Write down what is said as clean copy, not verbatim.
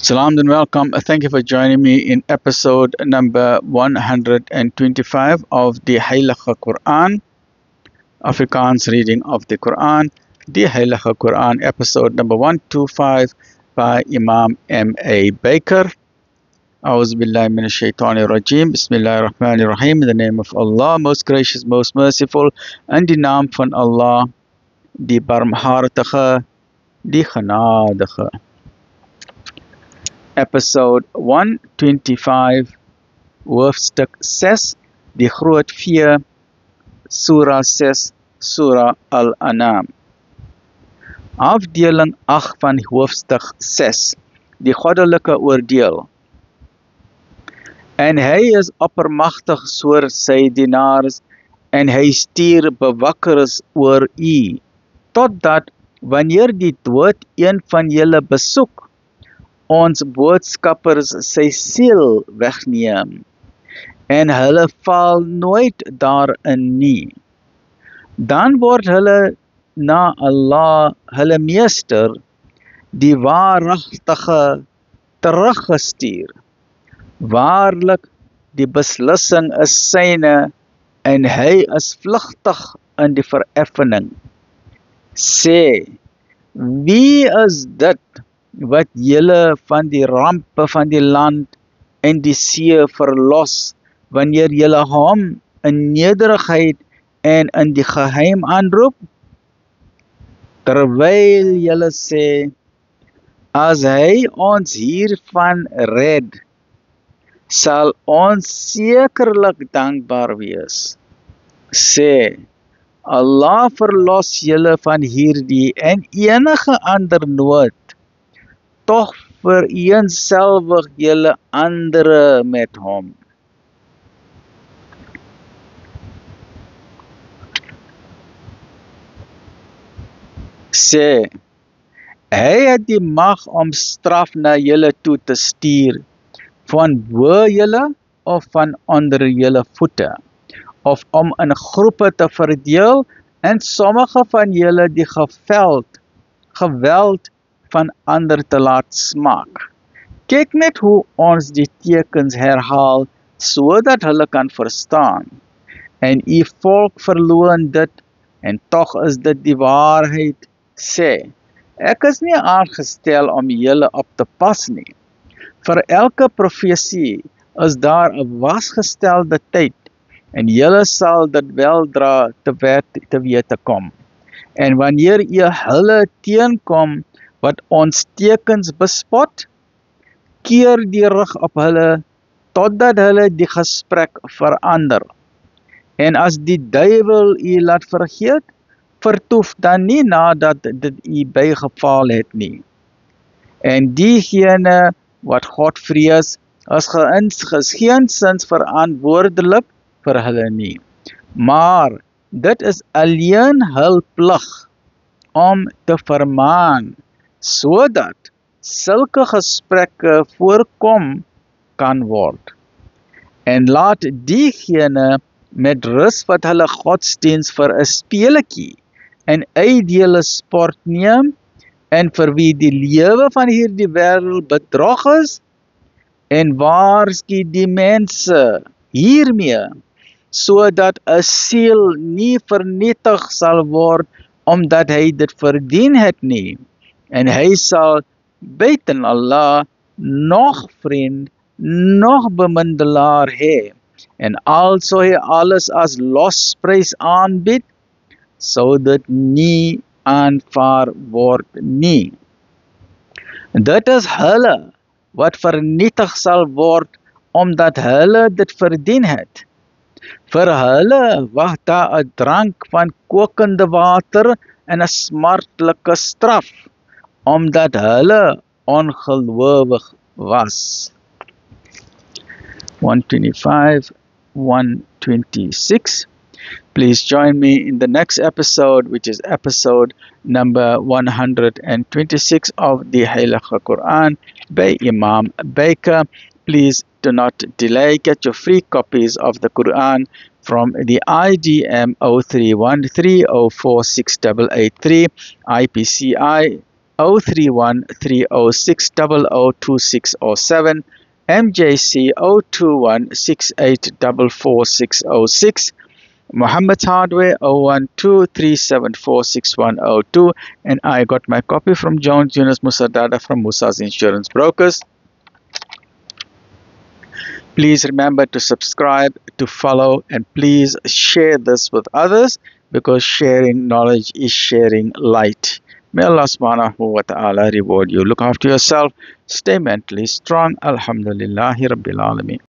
Salam and welcome. Thank you for joining me in episode number 125 of the Heilige Quran, Afrikaans reading of the Quran, the Heilige Quran, episode number 125 by Imam M.A. Baker. A'udhu billahi minash shaitani rajim. Bismillahir Rahmanir Rahim. In the name of Allah, most gracious, most merciful, in die naam van Allah, die barmhartige, die genadige. Episode 125, hoofstuk 6, die groot vee, Surah 6, Surah Al-An'am. Afdeling 8 van hoofstuk 6, die goddelike oordeel. En hy is oppermagtig soor sy dienaars, en hy stuur bewakkers oor u, totdat wanneer die dood een van julle besoek, ons boodskappers sy siel wegneem, en hulle val nooit daarin nie. Dan word hulle na Allah, hulle meester, die waaragtige, teruggestuur. Waarlik, die beslissing is syne, en hy is vlugtig in die vereffening. Sê, wie is dit, wat julle van die rampe van die land en die see verlos, wanneer julle hom in nederigheid en in die geheim aanroep? Terwyl julle sê, as hy ons hiervan red, sal ons sekerlik dankbaar wees. Sê, Allah verlos julle van hierdie en enige ander nood, toch vereenselwig julle andere met hom. Sê, hy het die mag om straf na julle toe te stuur, van bo julle of van onder julle voete, of om in groepe te verdeel, en sommige van julle die geweld van ander te laat smaak. Kyk net hoe ons die tekens herhaal, sodat hulle kan verstaan. En u volk verloon dit, en toch is dit die waarheid. Sê, ek is nie aangestel om julle op te pas nie. Vir elke profesie is daar 'n wasgestelde tyd, en julle sal dit weldra te wete kom. En wanneer u hulle teenkom, wat ons tekens bespot, keer die rug op hulle, totdat hulle die gesprek verander. En as die duiwel u laat vergeet, vertoef dan nie nadat dit u bygeval het nie. En diegene wat God vrees, is geensins verantwoordelik vir hulle nie. Maar dit is alleen hul plig om te vermaan, sodat sulke gesprekke voorkom kan word. En laat diegene met rus wat hulle godsdiens vir 'n speletjie en uitdele sport neem, en vir wie die lewe van hierdie wêreld bedrog is, en waarsku die mense hiermee, sodat 'n siel nie vernietig sal word, omdat hy dit verdien het nie. En hy sal buiten Allah nog vriend, nog bemiddelaar hê. En also hy alles as losprys aanbied, sou dit nie aanvaar word nie. Dit is hulle wat vernietig sal word, omdat hulle dit verdien het. Vir hulle wag daar 'n drank van kokende water en 'n smartlike straf, omdat hulle ongelowig was. 125, 126. Please join me in the next episode, which is episode number 126 of the Heilige Quran by Imam Baker. Please do not delay. Get your free copies of the Quran from the IDM 0313046883 IPCI 031 306 002607, MJC 021 6844 606, Muhammad's Hardware 012-374-6102, and I got my copy from Jones Yunus Musa Dada from Musa's Insurance Brokers. Please remember to subscribe, to follow, and please share this with others, because sharing knowledge is sharing light. May Allah subhanahu wa ta'ala reward you. Look after yourself. Stay mentally strong. Alhamdulillahi Rabbil Alameen.